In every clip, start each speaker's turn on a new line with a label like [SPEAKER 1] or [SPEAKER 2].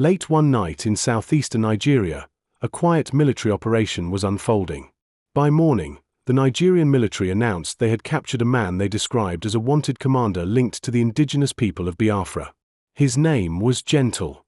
[SPEAKER 1] Late one night in southeastern Nigeria, a quiet military operation was unfolding. By morning, the Nigerian military announced they had captured a man they described as a wanted commander linked to the Indigenous People of Biafra. His name was Gentle.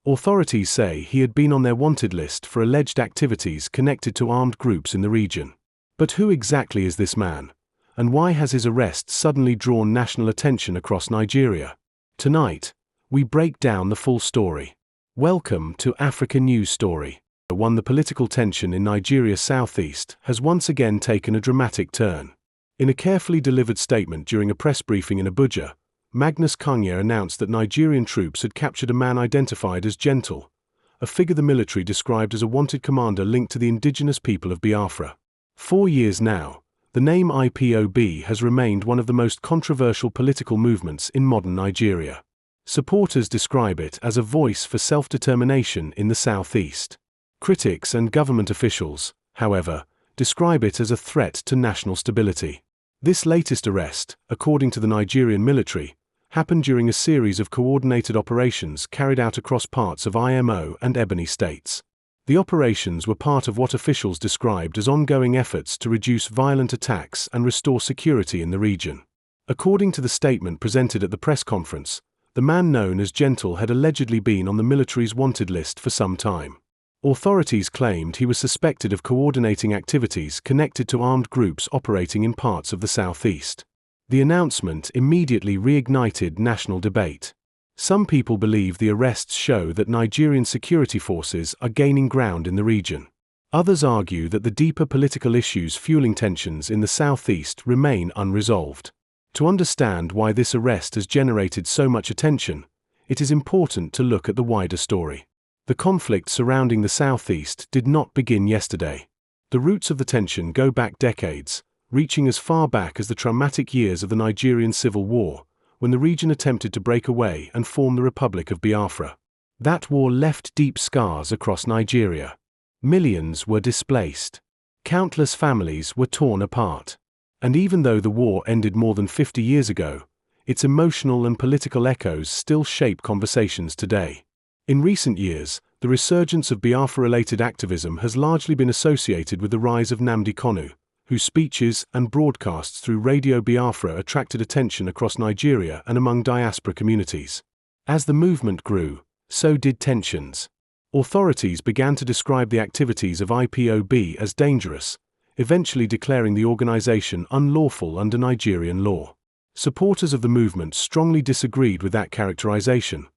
[SPEAKER 1] Authorities say he had been on their wanted list for alleged activities connected to armed groups in the region. But who exactly is this man? And why has his arrest suddenly drawn national attention across Nigeria? Tonight, we break down the full story. Welcome to Africa News Story. The political tension in Nigeria's southeast has once again taken a dramatic turn. In a carefully delivered statement during a press briefing in Abuja, Magnus Kangye announced that Nigerian troops had captured a man identified as Gentle, a figure the military described as a wanted commander linked to the Indigenous People of Biafra. 4 years now, the name IPOB has remained one of the most controversial political movements in modern Nigeria. Supporters describe it as a voice for self-determination in the southeast. Critics and government officials, however, describe it as a threat to national stability. This latest arrest, according to the Nigerian military, happened during a series of coordinated operations carried out across parts of Imo and Ebonyi states. The operations were part of what officials described as ongoing efforts to reduce violent attacks and restore security in the region. According to the statement presented at the press conference, the man known as Gentle had allegedly been on the military's wanted list for some time. Authorities claimed he was suspected of coordinating activities connected to armed groups operating in parts of the southeast. The announcement immediately reignited national debate. Some people believe the arrests show that Nigerian security forces are gaining ground in the region. Others argue that the deeper political issues fueling tensions in the southeast remain unresolved. To understand why this arrest has generated so much attention, it is important to look at the wider story. The conflict surrounding the southeast did not begin yesterday. The roots of the tension go back decades, reaching as far back as the traumatic years of the Nigerian Civil War, when the region attempted to break away and form the Republic of Biafra. That war left deep scars across Nigeria. Millions were displaced. Countless families were torn apart. And even though the war ended more than 50 years ago, its emotional and political echoes still shape conversations today. In recent years, the resurgence of Biafra-related activism has largely been associated with the rise of Nnamdi Kanu, whose speeches and broadcasts through Radio Biafra attracted attention across Nigeria and among diaspora communities. As the movement grew, so did tensions. Authorities began to describe the activities of IPOB as dangerous, eventually declaring the organization unlawful under Nigerian law. Supporters of the movement strongly disagreed with that characterization,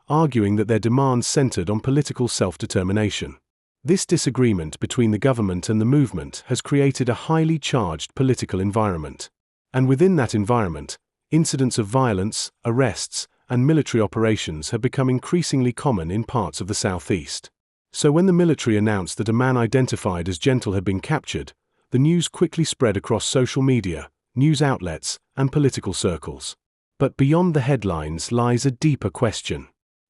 [SPEAKER 1] arguing that their demands centered on political self-determination. This disagreement between the government and the movement has created a highly charged political environment. And within that environment, incidents of violence, arrests, and military operations have become increasingly common in parts of the southeast. So when the military announced that a man identified as Gentle had been captured, the news quickly spread across social media, news outlets, and political circles. But beyond the headlines lies a deeper question.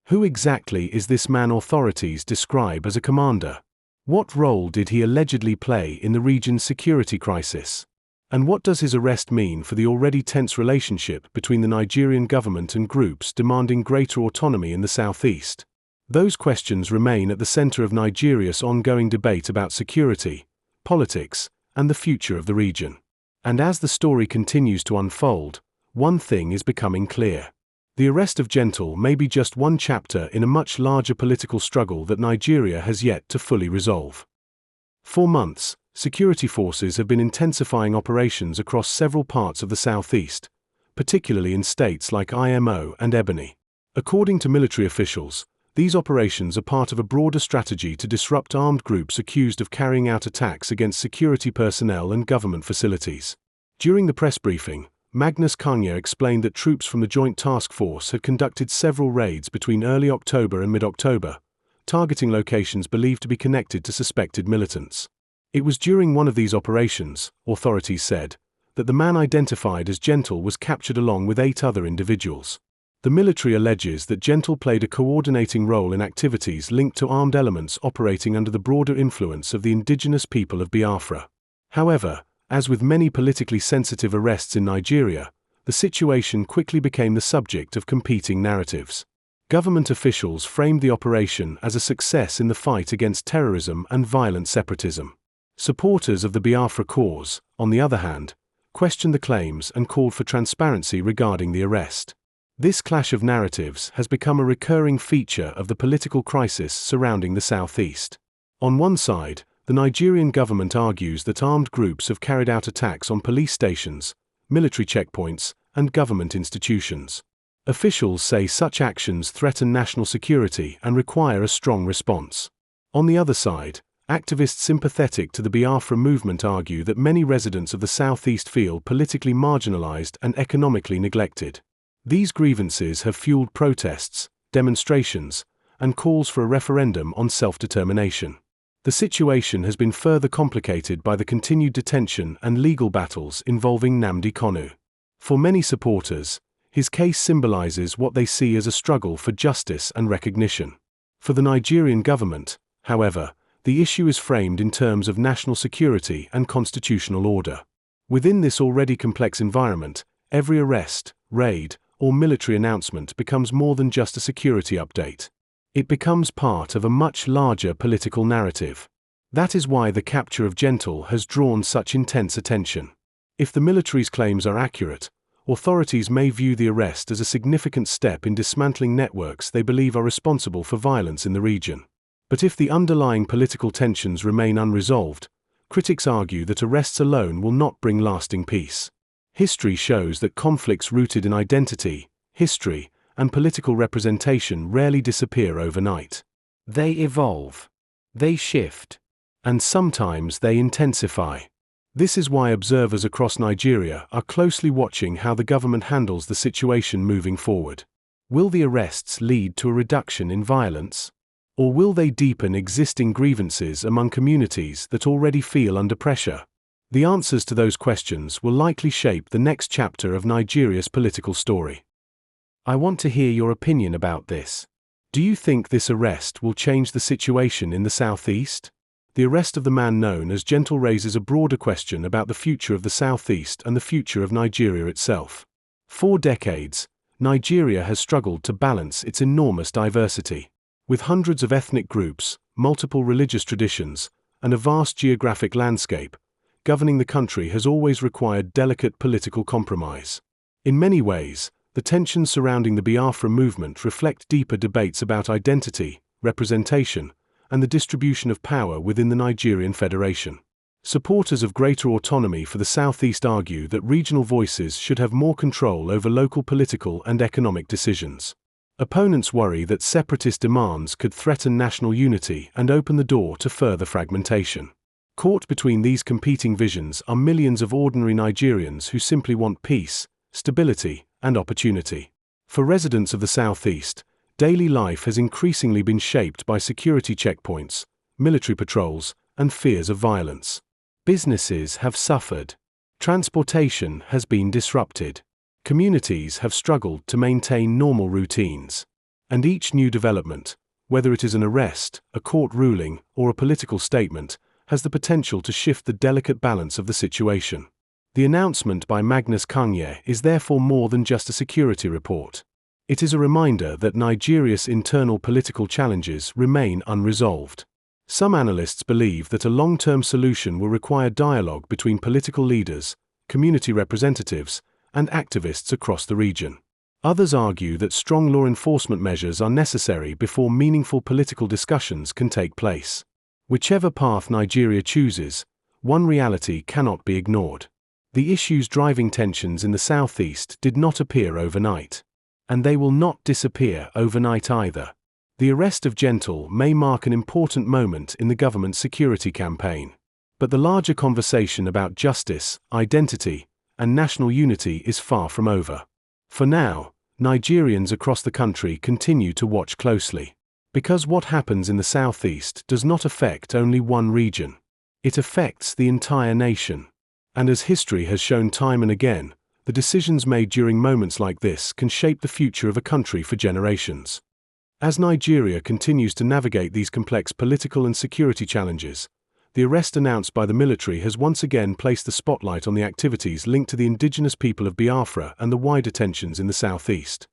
[SPEAKER 1] Who exactly is this man authorities describe as a commander? What role did he allegedly play in the region's security crisis? And what does his arrest mean for the already tense relationship between the Nigerian government and groups demanding greater autonomy in the southeast? Those questions remain at the center of Nigeria's ongoing debate about security, politics, and the future of the region. And as the story continues to unfold, one thing is becoming clear. The arrest of Gentle may be just one chapter in a much larger political struggle that Nigeria has yet to fully resolve. For months, security forces have been intensifying operations across several parts of the southeast, particularly in states like Imo and Ebonyi. According to military officials, these operations are part of a broader strategy to disrupt armed groups accused of carrying out attacks against security personnel and government facilities. During the press briefing, Magnus Kangye explained that troops from the Joint Task Force had conducted several raids between early October and mid-October, targeting locations believed to be connected to suspected militants. It was during one of these operations, authorities said, that the man identified as Gentle was captured along with 8 other individuals. The military alleges that Gentle played a coordinating role in activities linked to armed elements operating under the broader influence of the Indigenous People of Biafra. However, as with many politically sensitive arrests in Nigeria, the situation quickly became the subject of competing narratives. Government officials framed the operation as a success in the fight against terrorism and violent separatism. Supporters of the Biafra cause, on the other hand, questioned the claims and called for transparency regarding the arrest. This clash of narratives has become a recurring feature of the political crisis surrounding the southeast. On one side, the Nigerian government argues that armed groups have carried out attacks on police stations, military checkpoints, and government institutions. Officials say such actions threaten national security and require a strong response. On the other side, activists sympathetic to the Biafra movement argue that many residents of the southeast feel politically marginalized and economically neglected. These grievances have fueled protests, demonstrations, and calls for a referendum on self-determination. The situation has been further complicated by the continued detention and legal battles involving Nnamdi Kanu. For many supporters, his case symbolizes what they see as a struggle for justice and recognition. For the Nigerian government, however, the issue is framed in terms of national security and constitutional order. Within this already complex environment, every arrest, raid, or military announcement becomes more than just a security update. It becomes part of a much larger political narrative. That is why the capture of Gentle has drawn such intense attention. If the military's claims are accurate, authorities may view the arrest as a significant step in dismantling networks they believe are responsible for violence in the region. But if the underlying political tensions remain unresolved, critics argue that arrests alone will not bring lasting peace. History shows that conflicts rooted in identity, history, and political representation rarely disappear overnight. They evolve, they shift, and sometimes they intensify. This is why observers across Nigeria are closely watching how the government handles the situation moving forward. Will the arrests lead to a reduction in violence? Or will they deepen existing grievances among communities that already feel under pressure? The answers to those questions will likely shape the next chapter of Nigeria's political story. I want to hear your opinion about this. Do you think this arrest will change the situation in the southeast? The arrest of the man known as Gentle raises a broader question about the future of the southeast and the future of Nigeria itself. For decades, Nigeria has struggled to balance its enormous diversity. With hundreds of ethnic groups, multiple religious traditions, and a vast geographic landscape, governing the country has always required delicate political compromise. In many ways, the tensions surrounding the Biafra movement reflect deeper debates about identity, representation, and the distribution of power within the Nigerian Federation. Supporters of greater autonomy for the Southeast argue that regional voices should have more control over local political and economic decisions. Opponents worry that separatist demands could threaten national unity and open the door to further fragmentation. Caught between these competing visions are millions of ordinary Nigerians who simply want peace, stability, and opportunity. For residents of the Southeast, daily life has increasingly been shaped by security checkpoints, military patrols, and fears of violence. Businesses have suffered. Transportation has been disrupted. Communities have struggled to maintain normal routines. And each new development, whether it is an arrest, a court ruling, or a political statement, has the potential to shift the delicate balance of the situation. The announcement by Magnus Kangye is therefore more than just a security report. It is a reminder that Nigeria's internal political challenges remain unresolved. Some analysts believe that a long-term solution will require dialogue between political leaders, community representatives, and activists across the region. Others argue that strong law enforcement measures are necessary before meaningful political discussions can take place. Whichever path Nigeria chooses, one reality cannot be ignored. The issues driving tensions in the southeast did not appear overnight. And they will not disappear overnight either. The arrest of Gentle may mark an important moment in the government's security campaign. But the larger conversation about justice, identity, and national unity is far from over. For now, Nigerians across the country continue to watch closely. Because what happens in the southeast does not affect only one region. It affects the entire nation. And as history has shown time and again, the decisions made during moments like this can shape the future of a country for generations. As Nigeria continues to navigate these complex political and security challenges, the arrest announced by the military has once again placed the spotlight on the activities linked to the Indigenous People of Biafra and the wider tensions in the southeast.